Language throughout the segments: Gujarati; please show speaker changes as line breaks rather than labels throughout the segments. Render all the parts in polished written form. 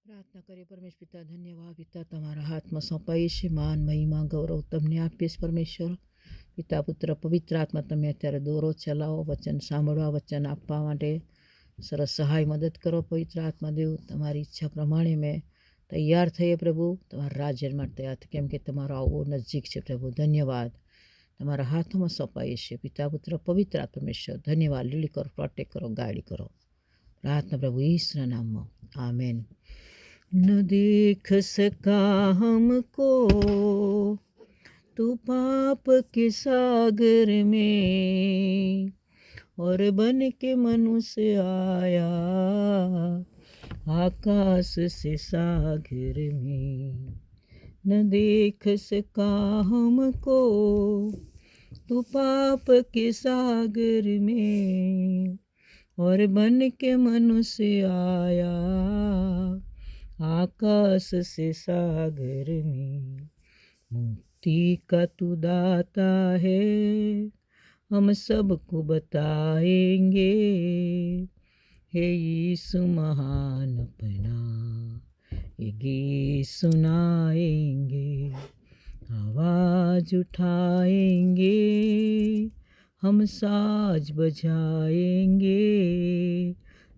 પ્રાર્થના કરીએ. પરમેશ્વર પિતા, ધન્યવાદ પિતા, તમારા હાથમાં સોંપાઈએ છીએ. માન, મહિમા, ગૌરવ તમને આપીએ છીએ પરમેશ્વર. પિતા, પુત્ર, પવિત્ર આત્મા, તમે અત્યારે દોરો ચલાવો, વચન સાંભળવા, વચન આપવા માટે સરસ સહાય મદદ કરો. પવિત્ર આત્મા દેવ, તમારી ઈચ્છા પ્રમાણે મેં તૈયાર થઈએ પ્રભુ, તમારા રાજ્ય માટે કેમ કે તમારો આવો નજીક છે પ્રભુ. ધન્યવાદ, તમારા હાથોમાં સોંપાઈએ છીએ. પિતા, પુત્ર, પવિત્ર આત્મા પરમેશ્વર, ધન્યવાદ. લીડ કરો, પ્રોટેક્ટ કરો, ગાઈડ કરો. प्रार्थना प्रभु ईश्वर नाम में, आमीन। न देख सका हमको तू पाप के सागर में, और बन के मनुष्य आया आकाश से सागर में। न देख सका हमको तू पाप के सागर में, और बन के मनुष्य आया आकाश से सागर में। मुक्ति का तू दाता है, हम सबको बताएंगे, हे यीशु महान अपना ये गीत सुनाएंगे। आवाज उठाएंगे, हम साज बजाएंगे,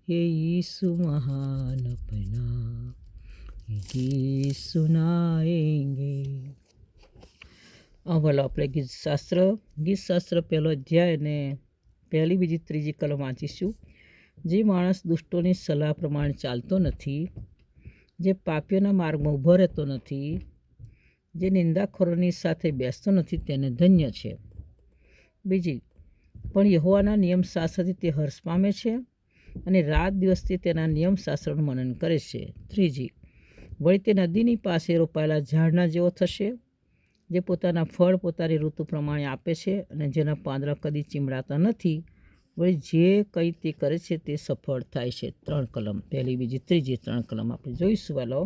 ये यीशु महान अपना ये गीत सुनाएंगे। बोलो આપણે ગીતશાસ્ત્ર પહેલો અધ્યાય અને પહેલી બીજી ત્રીજી કલમ વાંચીશું. જે માણસ દુષ્ટોની સલાહ પ્રમાણે ચાલતો નથી, જે પાપીઓના માર્ગમાં ઊભો રહેતો નથી, જે નિંદાખોરોની સાથે બેસતો નથી, તેને ધન્ય છે. બીજી, પણ યહોવાના નિયમશાસ્ત્રથી તે હર્ષ પામે છે અને રાત દિવસથી તેના નિયમશાસ્ત્રનું મનન કરે છે. ત્રીજી, વળી તે નદીની પાસે રોપાયેલા ઝાડના જેવો થશે, જે પોતાના ફળ પોતાની ઋતુ પ્રમાણે આપે છે અને જેના પાંદડા કદી ચીમડાતા નથી. વળી જે કંઈ તે કરે છે તે સફળ થાય છે. 3 કલમ, પહેલી બીજી ત્રીજી 3 કલમ આપણે જોઈશું. વાલો,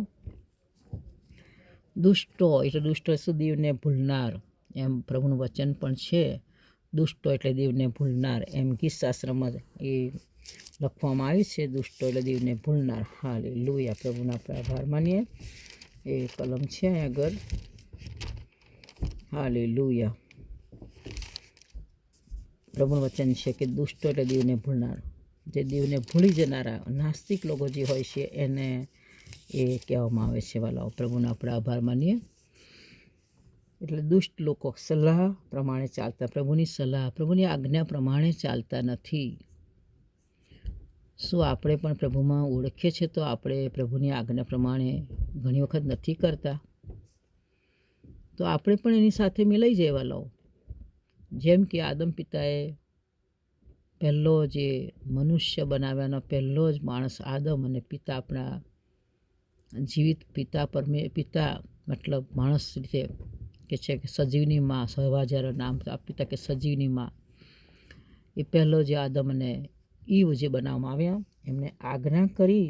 દુષ્ટો એટલે દુષ્ટો શું? દેવને ભૂલનાર, એમ પ્રભુનું વચન પણ છે. દુષ્ટો એટલે દેવને ભૂલનાર, એમ ગીતશાસ્ત્રમાં એ લખવામાં આવ્યું છે. દુષ્ટો એટલે દેવને ભૂલનાર. હાલેલુયા, પ્રભુના આપણે આભાર માનીએ. એ કલમ છે અહીં આગળ. હાલેલુયા, પ્રભુનું વચન છે કે દુષ્ટો એટલે દેવને ભૂલનાર, જે દેવને ભૂલી જનારા નાસ્તિક લોકો જે હોય છે એને એ કહેવામાં આવે છે. વાલાઓ, પ્રભુના આપણે આભાર માનીએ. એટલે દુષ્ટ લોકો સલાહ પ્રમાણે ચાલતા, પ્રભુની સલાહ, પ્રભુની આજ્ઞા પ્રમાણે ચાલતા નથી. શું આપણે પણ પ્રભુમાં ઓળખીએ છીએ તો આપણે પ્રભુની આજ્ઞા પ્રમાણે ઘણી વખત નથી કરતા? તો આપણે પણ એની સાથે મિલાઈ જઈએ. વાલાઓ, જેમ કે આદમ પિતાએ પહેલો જે મનુષ્ય બનાવ્યાનો પહેલો જ માણસ આદમ, અને પિતા આપણા જીવિત પિતા મતલબ માણસ રીતે કે છે કે સજીવની માં, સહવાજાર નામ પિતા કે સજીવની માં, એ પહેલો જે આદમ અને ઈવ જે બનાવવામાં આવ્યા, એમને આજ્ઞા કરી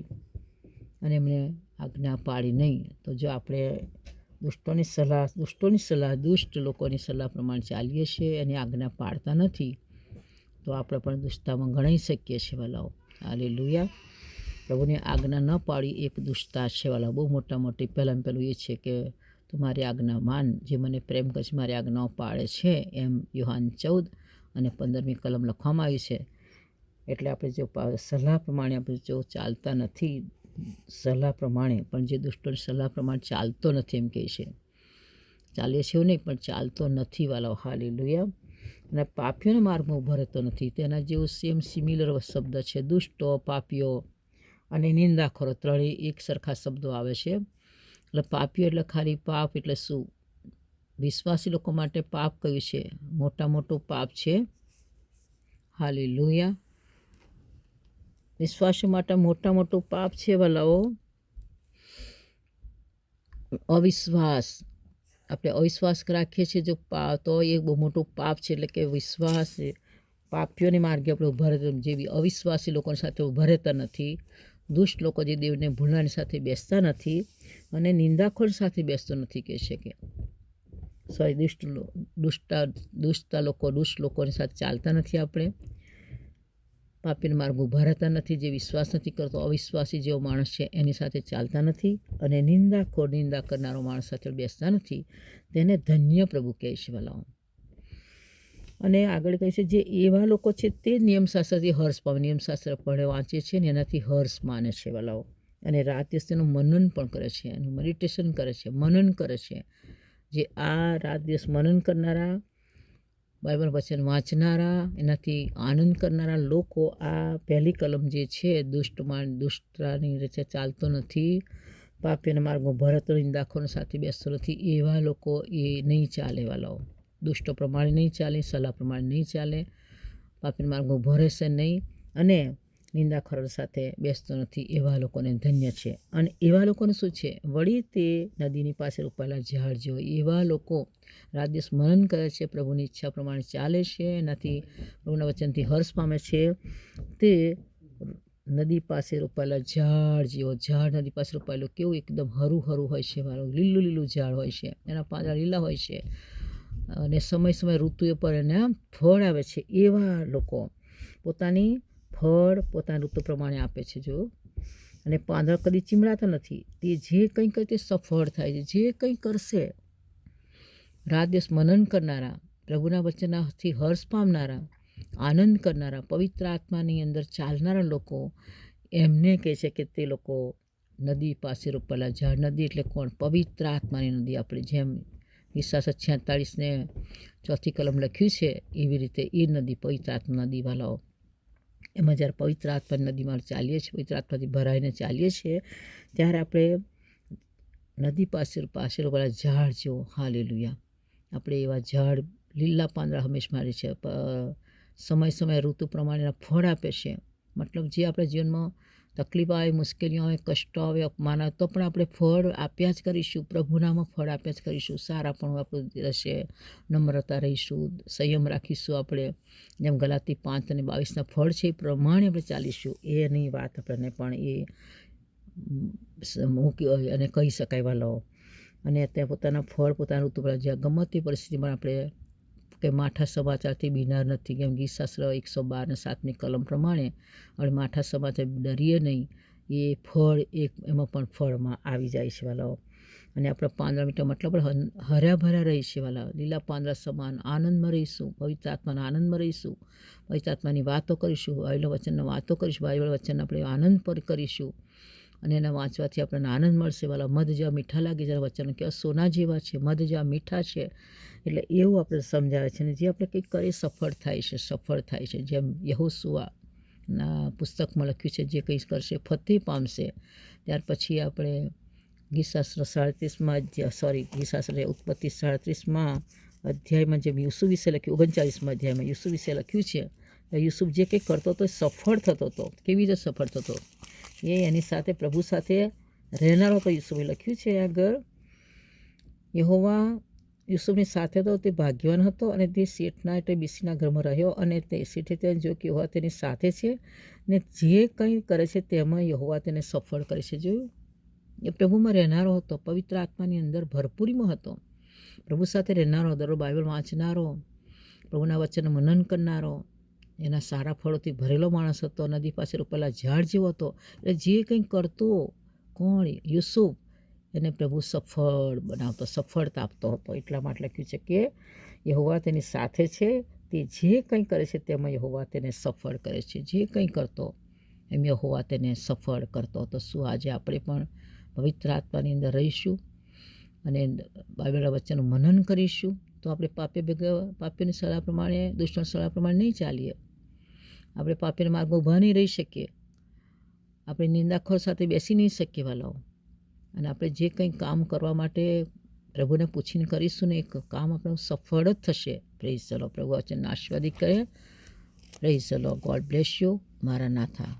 અને એમને આજ્ઞા પાડી નહીં. તો જો આપણે દુષ્ટ લોકોની સલાહ પ્રમાણે ચાલીએ છીએ, એની આજ્ઞા પાડતા નથી, તો આપણે પણ દુષ્ટતામાં ગણાઈ શકીએ છીએ. વાલાઓ, હાલેલુયા. પ્રભુની આજ્ઞા ન પાડી એક દુષ્ટતા છે. વાલા, બહુ મોટી પહેલાં પહેલું એ છે કે તું મારી આજ્ઞા માન, જે મને પ્રેમ કરે છે, મારી આજ્ઞાઓ પાળે છે, એમ યોહાન 14 અને 15મી કલમ લખવામાં આવી છે. એટલે આપણે જો સલાહ પ્રમાણે આપણે જો ચાલતા નથી, સલાહ પ્રમાણે પણ જે દુષ્ટોની સલાહ પ્રમાણે ચાલતો નથી, એમ કહે છે. ચાલીએ છીએ એવું નહીં, પણ ચાલતો નથી. વાલાઓ, હાલેલુયા. અને પાપીઓના માર્ગમાં ઊભો રહેતો નથી, તેના જેવું સેમ સિમિલર શબ્દ છે. દુષ્ટો, પાપીઓ અને નિંદાખોરો ત્રણેય એક સરખા શબ્દો આવે છે. એટલે પાપીઓ એટલે ખાલી પાપ એટલે શું? વિશ્વાસી લોકો માટે પાપ કયું છે? મોટું પાપ છે. હાલેલુયા. વિશ્વાસીઓ માટે મોટું પાપ છે. વાલાઓ, અવિશ્વાસ. આપણે અવિશ્વાસ રાખીએ છીએ જો તો એ બહુ મોટું પાપ છે. એટલે કે વિશ્વાસ, પાપીઓની માર્ગે આપણે ઊભા રહેતા, જેવી અવિશ્વાસી લોકોની સાથે ઊભા રહેતા નથી, દુષ્ટ લોકો જે દેવને ભૂલવાની સાથે બેસતા નથી, અને નિંદાખોર સાથે બેસતો નથી, કહે છે કે દુષ્ટ લોકોની સાથે ચાલતા નથી આપણે. પાપીનો માર્ગ ઊભા રહેતા નથી. જે વિશ્વાસ નથી કરતો, અવિશ્વાસી જેવો માણસ છે એની સાથે ચાલતા નથી. અને નિંદા કરનારો માણસ સાથે બેસતા નથી. તેને ધન્ય પ્રભુ કહે છે વાલાઓ. અને આગળ કહે છે જે એવા લોકો છે તે નિયમશાસ્ત્રથી હર્ષ પામે. નિયમશાસ્ત્ર પડે વાંચે છે ને એનાથી હર્ષ માને છે વાલાઓ. અને રાત દિવસ તેનું મનન પણ કરે છે, એનું મેડિટેશન કરે છે, મનન કરે છે. જે આ રાત દિવસ મનન કરનારા, બાઇબલ વચન વાંચનારા, એનાથી આનંદ કરનારા લોકો, આ પહેલી કલમ જે છે દુષ્ટતાની રીતે ચાલતો નથી, પાપીના માર્ગમાં ભરતો નિંદાખોરો સાથે બેસતો નથી, એવા લોકો એ નહીં ચાલે વાલાઓ. દુષ્ટો પ્રમાણે નહીં ચાલે, સલાહ પ્રમાણે નહીં ચાલે, પાપીના માર્ગમાં ભરેશે નહીં, અને નિંદાખોરો સાથે બેસતો નથી. એવા લોકોને ધન્ય છે. અને એવા લોકોને શું છે? વળી તે નદીની પાસે રોપાયેલા ઝાડ જેવો. એવા લોકો રાત દિવસ મનન કરે છે, પ્રભુની ઈચ્છા પ્રમાણે ચાલે છે, એનાથી પ્રભુના વચનથી હર્ષ પામે છે. તે નદી પાસે રોપાયેલા ઝાડ જેવો. ઝાડ નદી પાસે રોપાયેલું કેવું? એકદમ હરું હરું હોય છે મારું, લીલું લીલું ઝાડ હોય છે, એના પાંદડા લીલા હોય છે, અને સમય ઋતુએ પર એને ફળ આવે છે. એવા લોકો પોતાની ફળ પોતાની ઋતુ પ્રમાણે આપે છે જો. અને પાંદડા કદી ચીમડાતા નથી. તે જે કંઈ કરે તે સફળ થાય છે. જે કંઈ કરશે, રાત દિવસ મનન કરનારા, પ્રભુના વચનથી હર્ષ પામનારા, આનંદ કરનારા, પવિત્ર આત્માની અંદર ચાલનારા લોકો, એમને કહે છે કે તે લોકો નદી પાસે રોપાયેલા ઝાડ. નદી એટલે કોણ? પવિત્ર આત્માની નદી. આપણે જેમ ઈસાસ 46 ચોથી કલમ લખ્યું છે એવી રીતે એ નદી પવિત્ર આત્મા નદી વાલાઓ. એમાં જ્યારે પવિત્ર આત્માની નદીમાં ચાલીએ છીએ, પવિત્ર આત્માથી ભરાઈને ચાલીએ છીએ, ત્યારે આપણે નદી પાસે રોપાયેલા ઝાડ જેવો. હાલેલુયા. આપણે એવા ઝાડ લીલા પાંદડા હંમેશા મારે છે, સમય ઋતુ પ્રમાણેના ફળ આપે છે. મતલબ જે આપણા જીવનમાં તકલીફ આવે, મુશ્કેલીઓ આવે, કષ્ટો આવે, અપમાન આવે, તો પણ આપણે ફળ આપ્યા જ કરીશું. પ્રભુનામાં ફળ આપ્યા જ કરીશું. સારા પણ આપણું રહેશે, નમ્રતા રહીશું, સંયમ રાખીશું. આપણે જેમ ગલાતી 5:22 ફળ છે એ પ્રમાણે આપણે ચાલીશું. એની વાત આપણને પણ મૂકી અને કહી શકાય વાલાઓ. અને અત્યારે પોતાના ફળ પોતાના ઋતુ પર જ્યાં ગમે તે પરિસ્થિતિમાં આપણે કે માઠા સમાચારથી બીનાર નથી. કેમ ગીતશાસ્ત્ર 112:7 કલમ પ્રમાણે આપણે માઠા સમાચાર ડરીએ નહીં. એ ફળ એમાં પણ ફળમાં આવી જાય છે વાલાઓ. અને આપણા પાંદડા મીઠા મતલબ હર્યા ભર્યા રહી છે વાલા. લીલા પાંદડા સમાન આનંદમાં રહીશું. પવિત્ર આત્માના આનંદમાં રહીશું. પવિત્ર આત્માની વાતો કરીશું. બાઇબલ વચનની વાતો કરીશું. બાઇબલ વચન આપણે આનંદ પર કરીશું. અને એના વાંચવાથી આપણને આનંદ મળશે વાલા. મધ જેવા મીઠા લાગે જ્યારે વચન કે સોના જેવા છે, મધ જેવા મીઠા છે. એટલે એવું આપણે સમજાવે છે. ને જે આપણે કંઈક કરીએ સફળ થાય છે. જેમ યહોશુઆના પુસ્તકમાં લખ્યું છે, જે કંઈ કરશે ફતેહ પામશે. ત્યાર પછી આપણે ગીતશાસ્ત્ર 37 ઉત્પત્તિ 37 અધ્યાયમાં જેમ યુસુફ વિશે લખ્યું, 39 અધ્યાયમાં યુસુફ વિશે લખ્યું છે. યુસુફ જે કંઈ કરતો હતો સફળ થતો હતો. કેવી રીતે સફળ થતો? એની સાથે પ્રભુ સાથે રહેનારો હતો. યુસુફે લખ્યું છે આગળ, યહોવા યુસુફની સાથે હતો, તે ભાગ્યવાન હતો. અને તે શેઠના એટલે બીસીના ઘરમાં રહ્યો. અને તે શેઠે તેને જો કે યહોવા તેની સાથે છે, ને જે કંઈ કરે છે તેમાં યહોવા તેને સફળ કરે છે. જોયું? એ પ્રભુમાં રહેનારો હતો, પવિત્ર આત્માની અંદર ભરપૂરીમાં હતો, પ્રભુ સાથે રહેનારો, દરરોજ બાઇબલ વાંચનારો, પ્રભુના વચન મનન કરનારો, એના સારા ફળોથી ભરેલો માણસ હતો. નદી પાસે રોપેલા ઝાડ જેવો હતો. એટલે જે કંઈ કરતો કોણ? યુસુફ. એને પ્રભુ સફળ બનાવતો, સફળતા આપતો હતો. એટલા માટે લખ્યું છે કે યહોવા તેની સાથે છે, તે જે કંઈ કરે છે તેમાં યહોવા તેને સફળ કરે છે. જે કંઈ કરતો એમ યહોવા તેને સફળ કરતો હતો. શું આજે આપણે પણ પવિત્ર આત્માની અંદર રહીશું અને બાઇબલના વચનનું મનન કરીશું? તો આપણે પાપીની સલાહ પ્રમાણે, દુષ્ટની સલાહ પ્રમાણે નહીં ચાલીએ. આપણે પાપીના માર્ગમાં ઊભા નહીં રહી શકીએ. આપણે નિંદાખોર સાથે બેસી નહીં શકીએ વાલાઓ. અને આપણે જે કંઈ કામ કરવા માટે પ્રભુને પૂછીને કરીશું ને, એક કામ આપણું સફળ જ થશે. Praise the lord. પ્રભુ વચનને આશીર્વાદિત કરે. Praise the lord. God bless you. મારા નાથા.